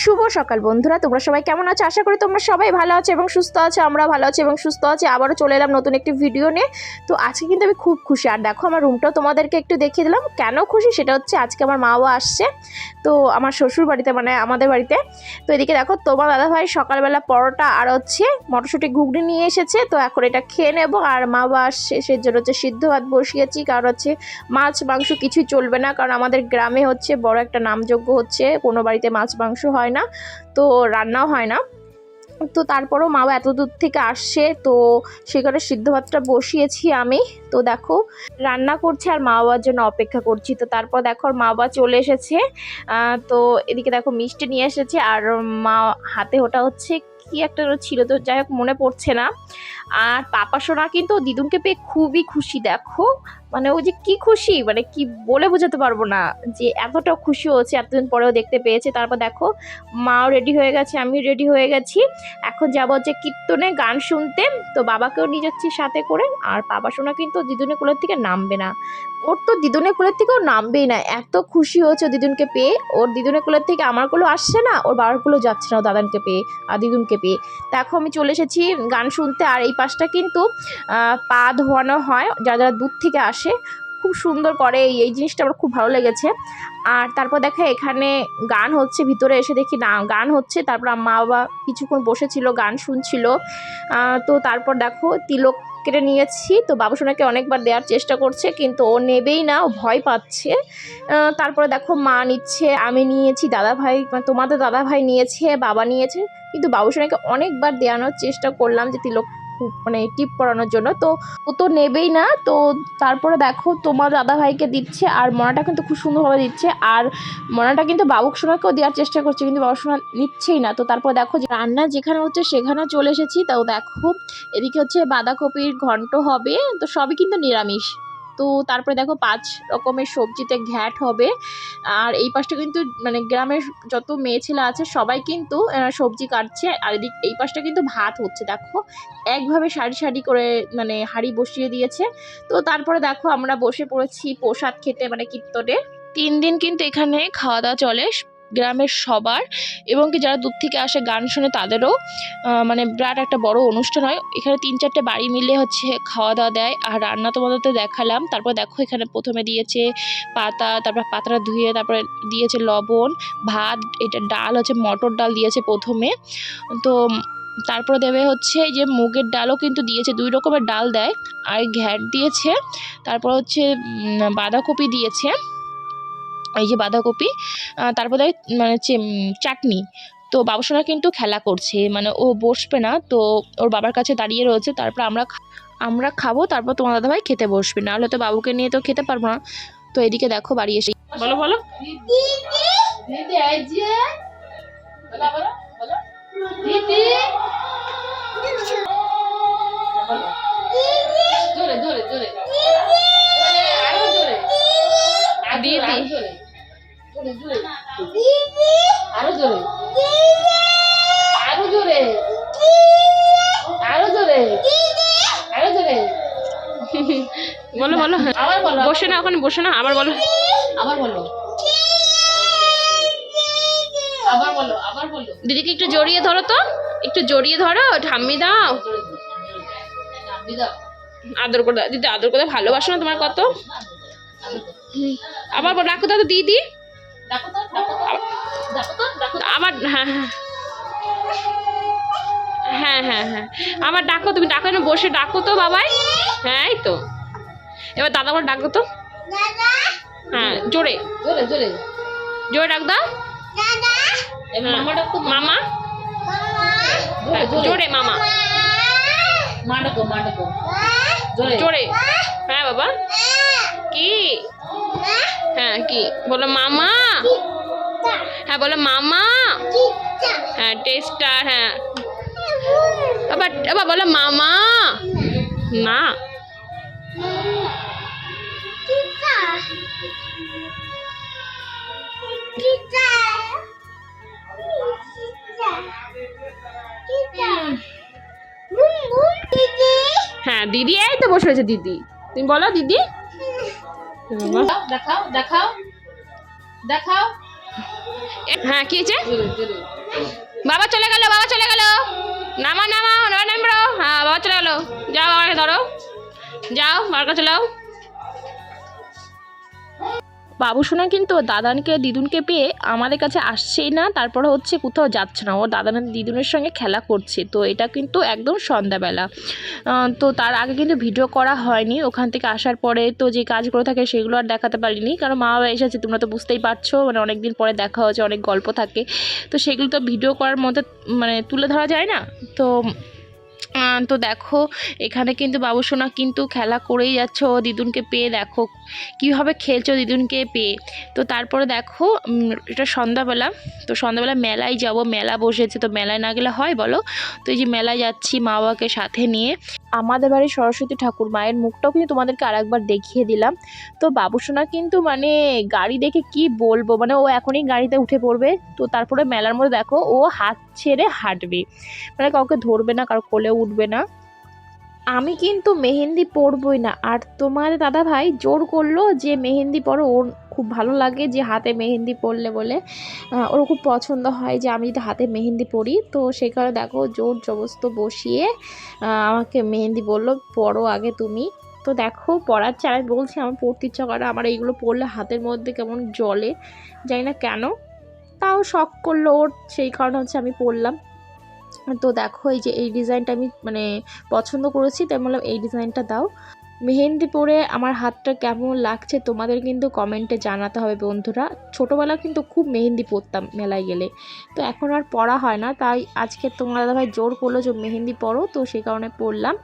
শুভ সকাল বন্ধুরা, তোমরা সবাই কেমন আছো? আশা করি তোমরা সবাই ভালো আছো এবং সুস্থ আছো। আমরা ভালো আছি এবং সুস্থ আছি। আবারও চলে এলাম নতুন একটি ভিডিও নিয়ে। তো আজকে কিন্তু আমি খুব খুশি। আর দেখো আমার রুমটাও তোমাদেরকে একটু দেখিয়ে দিলাম। কেন খুশি সেটা হচ্ছে আজকে আমার মা বাবা আসছে তো আমার শ্বশুর বাড়িতে, মানে আমাদের বাড়িতে। তো এদিকে দেখো তোমার দাদাভাই সকালবেলা পরোটা আর হচ্ছে মটরশুঁটি ঘুগনি নিয়ে এসেছে। তো এখন এটা খেয়ে নেবো। আর মা বাবা আসছে সেই জন্য হচ্ছে সিদ্ধ ভাত বসিয়েছি, কারণ হচ্ছে মাছ মাংস কিছুই চলবে না, কারণ আমাদের গ্রামে হচ্ছে বড় একটা নামযজ্ঞ হচ্ছে, কোনো বাড়িতে মাছ মাংস হয় না, তো রান্নাও হয় না। তো তারপরও মা বাবা এত দূর থেকে আসছে, তো সেখানে সিদ্ধ ভাতটা বসিয়েছি আমি। তো দেখো রান্না করছে আর মা বাবার জন্য অপেক্ষা করছি। তো তারপর দেখো মা বাবা চলে এসেছে। তো এদিকে দেখো মিষ্টি নিয়ে এসেছে, আর মা হাতে ওটা হচ্ছে কি একটা ছিল, তো যাই হোক মনে পড়ছে না। আর পাপা সোনা কিন্তু দিদুনকে পেয়ে খুবই খুশি। দেখো মানে ও যে কি খুশি, মানে কি বলে বোঝাতে পারবো না, যে এতটা খুশি হচ্ছে এতদিন পরেও দেখতে পেয়েছে। তারপর দেখো মাও রেডি হয়ে গেছে, আমিও রেডি হয়ে গেছি। এখন যাবো হচ্ছে কীর্তনে গান শুনতে। তো বাবাকেও নিয়ে যাচ্ছি সাথে করে। আর বাবা সোনা কিন্তু দিদুনের কোলের থেকে নামবে না, ওর তো দিদুনের কোলের থেকেও নামবেই না, এত খুশি হয়েছে দিদুনকে পেয়ে। ওর দিদুনের কোলের থেকে আমার কোলে আসছে না, ওর বাবার কোলেও যাচ্ছে না ও দাদানকে পেয়ে আর দিদুনকে পেয়ে। দেখো আমি চলে এসেছি গান শুনতে। আর এই পাশটা কিন্তু পা ধোয়ানো হয় যারা যারা দূর থেকে আসে, খুব সুন্দর করে এই জিনিসটা আমার খুব ভালো লেগেছে। আর তারপর দেখো এখানে গান হচ্ছে, ভিতরে এসে দেখি না গান হচ্ছে। তারপর মা বাবা কিছুক্ষণ বসেছিল, গান শুনছিল। তো তারপর দেখো তিলক কেটে নিয়েছি। তো বাবুসোনাকে অনেকবার দেওয়ার চেষ্টা করছে, কিন্তু ও নেবেই না, ও ভয় পাচ্ছে। তারপরে দেখো মা নিচ্ছে, আমি নিয়েছি, দাদাভাই মানে তোমাদের দাদাভাই নিয়েছে, বাবা নিয়েছে। কিন্তু বাবুসোনাকে অনেকবার দেওয়ানোর চেষ্টা করলাম যে তিলক মানে টিপ পরানোর জন্য, তো ও তো নেবেই না। তো তারপরে দেখো তোমার দাদাভাইকে দিচ্ছে, আর মনাটা কিন্তু খুব সুন্দরভাবে দিচ্ছে। আর মনাটা কিন্তু বাবুক সোনাকেও দেওয়ার চেষ্টা করছে, কিন্তু বাবু সোনা নিচ্ছেই না। তো তারপর দেখো যে রান্না যেখানে হচ্ছে সেখানেও চলে এসেছি। তাও দেখো এদিকে হচ্ছে বাঁধাকপির ঘন্ট হবে, তো সবই কিন্তু নিরামিষ। তো তারপরে দেখো 5 রকমের সবজিতে ঘ্যাট হবে। আর এই পাশটা কিন্তু মানে গ্রামের যত মেয়ে ছেলে আছে সবাই কিন্তু সবজি কাটছে। আর এই পাশটা কিন্তু ভাত হচ্ছে। দেখো একভাবে সারি সারি করে মানে হাঁড়ি বসিয়ে দিয়েছে। তো তারপরে দেখো আমরা বসে পড়েছি প্রসাদ খেতে, মানে কীর্তনে 3 দিন কিন্তু এখানে খাওয়া দাওয়া চলে গ্রামের সবার, এবং কি যারা দূর থেকে আসে গান শুনে তাদেরও মানে বিরাট একটা বড় অনুষ্ঠান হয় এখানে। 3-4টে বাড়ি মিলে হচ্ছে খাওয়া দাওয়া দেয়। আর রান্না তোমাদের তো দেখালাম। তারপর দেখো এখানে প্রথমে দিয়েছে পাতা, তারপর পাতাটা ধুয়ে তারপরে দিয়েছে লবণ, ভাত, এটা ডাল হচ্ছে মটর ডাল দিয়েছে প্রথমে। তো তারপরে দেবে হচ্ছে এই যে মুগের ডালও কিন্তু দিয়েছে, 2 রকমের ডাল দেয়। আর ঘ্যাট দিয়েছে। তারপর হচ্ছে বাঁধাকপি দিয়েছে, এই যে বাঁধাকপি। তারপরে মানে হচ্ছে চাটনি। তো বাবুসোনা কিন্তু খেলা করছে, মানে ও বসবে না, তো ওর বাবার কাছে দাঁড়িয়ে রয়েছে। তারপর আমরা খাবো, তারপর তোমার দাদাভাই খেতে বসবে, নাহলে তো বাবুকে নিয়ে তো খেতে পারবো না। তো এদিকে দেখো বাড়ি এসে বলো বলো আরো জোরে আরো জোরে আরো জোরে আরো জোরে বলো বলো। আবার বলো, বসে না ওখানে, বসে না, আবার বলো, আবার বলো, আবার বলো, আবার বলো। দিদিকে একটু জড়িয়ে ধরো, তো একটু জড়িয়ে ধরো, ঠাম্মি দাও, আদর করে দিদি, আদর করে ভালোবাসো না তোমার কত। আবার ডাকো তো দিদি, আবার হ্যাঁ হ্যাঁ হ্যাঁ হ্যাঁ আবার ডাকো, তুমি ডাকো না, বসে ডাকো তো বাবাই। হ্যাঁ এই তো, এবার দাদা বলে ডাকো তো, হ্যাঁ জোরে জোরে জোরে জোরে ডাক দাও। মামা জোরে, মামা জোরে, হ্যাঁ বাবা কি, হ্যাঁ কি বলো, মামা, হ্যাঁ বলো মামা, হ্যাঁ টেস্টার, হ্যাঁ আবার আবার বলো মামা, না হ্যাঁ দিদি, এই তো বসে রয়েছে দিদি, তুমি বলো দিদি। দেখাও দেখাও দেখাও হ্যাঁ কি হয়েছে? বাবা চলে গেল, বাবা চলে গেল, নামা নামা নামো। হ্যাঁ বাবা চলে গেল, যাও বাবাকে ধরো, যাও বাবার কাছে চলাও। বাবু সোনা কিন্তু দাদানকে দিদুনকে পেয়ে আমাদের কাছে আসছেই না, তারপরে হচ্ছে কোথাও যাচ্ছে না, ও দাদান দিদুনের সঙ্গে খেলা করছে। তো এটা কিন্তু একদম সন্ধ্যাবেলা। তো তার আগে কিন্তু ভিডিও করা হয়নি, ওখান থেকে আসার পরে তো যে কাজগুলো থাকে সেগুলো আর দেখাতে পারিনি, কারণ মা বাবা এসেছে, তোমরা তো বুঝতেই পারছো, মানে অনেক দিন পরে দেখা হচ্ছে, অনেক গল্প থাকে, তো সেগুলো তো ভিডিও করার মধ্যে মানে তুলে ধরা যায় না। তো তো দেখো এখানে কিন্তু বাবু সোনা কিন্তু খেলা করেই যাচ্ছে, ও দিদুনকে পেয়ে দেখো কীভাবে খেলছো দিদুনকে পেয়ে। তো তারপরে দেখো এটা সন্ধ্যাবেলা, তো সন্ধ্যাবেলা মেলায় যাব, মেলা বসেছে, তো মেলায় না গেলে হয় বলো। তো এই যে মেলায় যাচ্ছি মা বাবাকে সাথে নিয়ে। আমাদের বাড়ির সরস্বতী ঠাকুর মায়ের মুখটাও কিন্তু তোমাদেরকে আরেকবার দেখিয়ে দিলাম। তো বাবু সোনা কিন্তু মানে গাড়ি দেখে কি বলবো, মানে ও এখনই গাড়িতে উঠে পড়বে। তো তারপরে মেলার মধ্যে দেখো ও হাত ছেড়ে হাঁটবে, মানে কাউকে ধরবে না, কারো কোলে উঠবে না। আমি কিন্তু মেহেন্দি পরবই না, আর তোমার দাদা ভাই জোর করলো যে মেহেন্দি পরো, ওর খুব ভালো লাগে যে হাতে মেহেন্দি পরলে বলে, ওর খুব পছন্দ হয় যে আমি যদি হাতে মেহেন্দি পরি। তো সেই কারণে দেখো জোর জবস্ত বসিয়ে আমাকে মেহেন্দি বললো পরো আগে তুমি। তো দেখো পরাচ্ছে, আমি বলছি আমার পরতে ইচ্ছা করে, আমার এইগুলো পরলে হাতের মধ্যে কেমন জ্বলে, জানি না কেন, তাও শখ করলো ওর, সেই কারণে হচ্ছে আমি পরলাম। তো দেখো এই যে এই ডিজাইনটা আমি মানে পছন্দ করেছি, তাই বললাম এই ডিজাইনটা দাও। মেহেন্দি পরে আমার হাতটা কেমন লাগছে তোমাদের কিন্তু কমেন্টে জানাতে হবে বন্ধুরা। ছোটোবেলা কিন্তু খুব মেহেন্দি পরতাম মেলায় গেলে, তো এখন আর পরা হয় না, তাই আজকে তোমার দাদাভাই জোর করলো যে মেহেন্দি পরো, তো সেই কারণে পরলাম।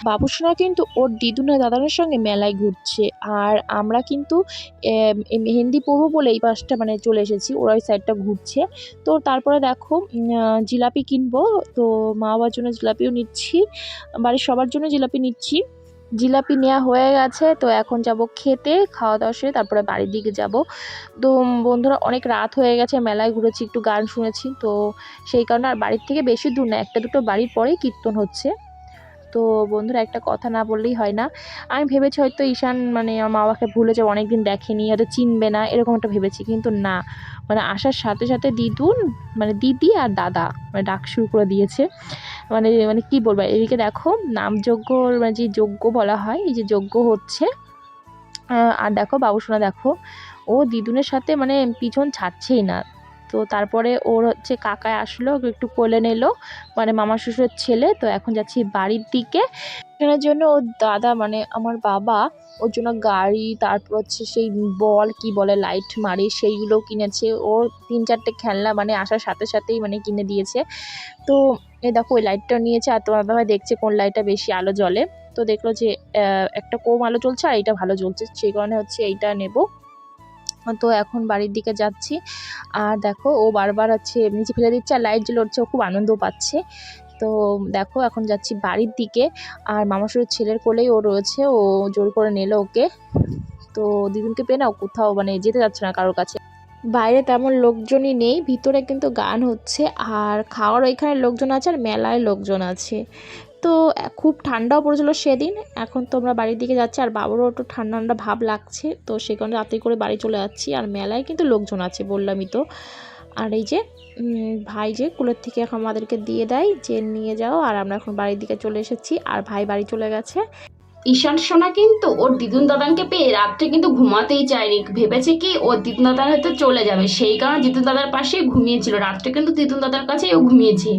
বাবুসোনা কিন্তু ওর দিদুনের দাদানের সঙ্গে মেলায় ঘুরছে, আর আমরা কিন্তু এই মেহেন্দি পরবো বলে এই পাশটা মানে চলে এসেছি, ওরা ওই সাইডটা ঘুরছে। তো তারপরে দেখো জিলাপি কিনবো, তো মা বাবার জন্য জিলাপিও নিচ্ছি, বাড়ির সবার জন্য জিলাপি নিচ্ছি। জিলাপি নেওয়া হয়ে গেছে, তো এখন যাব খেতে, খাওয়া দাওয়া সেরে তারপরে বাড়ির দিকে যাব। তো বন্ধুরা অনেক রাত হয়ে গেছে, মেলায় ঘুরেছি, একটু গান শুনেছি, তো সেই কারণে আর বাড়ির থেকে বেশি দূর না, একটা দুটো বাড়ির পরেই কীর্তন হচ্ছে। তো বন্ধুরা একটা কথা না বললেই হয় না, আমি ভেবেছি হয়তো ঈশান মানে আমার মা বাবাকে ভুলে যাবে, অনেকদিন দেখেনি, হয়তো চিনবে না, এরকম একটা ভেবেছি, কিন্তু না, মানে আসার সাথে সাথে দিদুন মানে দিদি আর দাদা মানে ডাক শুরু করে দিয়েছে। মানে মানে কী বলবো, এদিকে দেখো নামযজ্ঞ মানে যে যজ্ঞ বলা হয়, এই যে যজ্ঞ হচ্ছে। আর দেখো বাবুসোনা দেখো ও দিদুনের সাথে মানে পিছন ছাড়ছেই না। তো তারপরে ওর হচ্ছে কাকায় আসলো, একটু কোলে নিলো, মানে মামা শ্বশুরের ছেলে। তো এখন যাচ্ছি বাড়ির দিকে, এটার জন্য ওর দাদা মানে আমার বাবা ওর জন্য গাড়ি, তারপর হচ্ছে সেই বল কি বলে লাইট মারি সেইগুলো কিনেছে, ওর 3-4টে খেলনা মানে আসার সাথে সাথেই মানে কিনে দিয়েছে। তো এই দেখো ওই লাইটটা নিয়েছে, আর তোমার দাদা দেখছে কোন লাইটটা বেশি আলো জ্বলে, তো দেখলো যে একটা কম আলো জ্বলছে আর এইটা ভালো জ্বলছে, সেই কারণে হচ্ছে এইটা নেব। তো এখন বাড়ির দিকে যাচ্ছি, আর দেখো ও বারবার হচ্ছে নিচে ফেলে দিচ্ছে আর লাইট জ্বলছে, ও খুব আনন্দ পাচ্ছে। তো দেখো এখন যাচ্ছি বাড়ির দিকে, আর মামা শ্বশুরের ছেলের কোলেই ও রয়েছে, ও জোর করে নিল ওকে। তো দিদুনকে পেয়ে না ও কোথাও মানে যেতে যাচ্ছে না কারোর কাছে। বাইরে তেমন লোকজনই নেই, ভিতরে কিন্তু গান হচ্ছে, আর খাওয়ার ওইখানে লোকজন আছে, আর মেলায় লোকজন আছে। তো খুব ঠান্ডাও পড়েছিল সেদিন, এখন তো আমরা বাড়ির দিকে যাচ্ছি, আর বাবুরও একটু ঠান্ডা ঠান্ডা ভাব লাগছে, তো সেই কারণে রাতে করে বাড়ি চলে যাচ্ছি। আর মেলায় কিন্তু লোকজন আছে বললামই তো। আর এই যে ভাই যে কুলের থেকে এখন আমাদেরকে দিয়ে দেয় যে নিয়ে যাও, আর আমরা এখন বাড়ির দিকে চলে এসেছি, আর ভাই বাড়ি চলে গেছে। ঈশান সোনা কিন্তু ওর দিদুন দাদানকে পেয়ে রাত্রে কিন্তু ঘুমাতেই চায়নি, ভেবেছে কি ওর দিদুন দাদার হয়তো চলে যাবে, সেই কারণে দিদুন দাদার পাশে ঘুমিয়েছিল রাত্রে, কিন্তু দিদুন দাদার কাছেই ও ঘুমিয়েছে।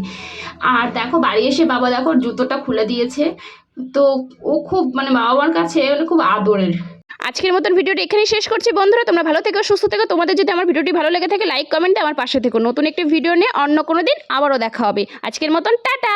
আর দেখো বাড়ি এসে বাবা দেখো জুতোটা খুলে দিয়েছে, তো ও খুব মানে বাবা মার কাছে মানে খুব আদরের। আজকের মতন ভিডিওটা এখানেই শেষ করছি বন্ধুরা, তোমরা ভালো থেকো, সুস্থ থেকো। তোমাদের যদি আমার ভিডিওটি ভালো লেগে থাকে লাইক কমেন্টে আমার পাশে থেকো, নতুন একটি ভিডিও নিয়ে অন্য কোনো দিন আবারও দেখা হবে। আজকের মতন টাটা।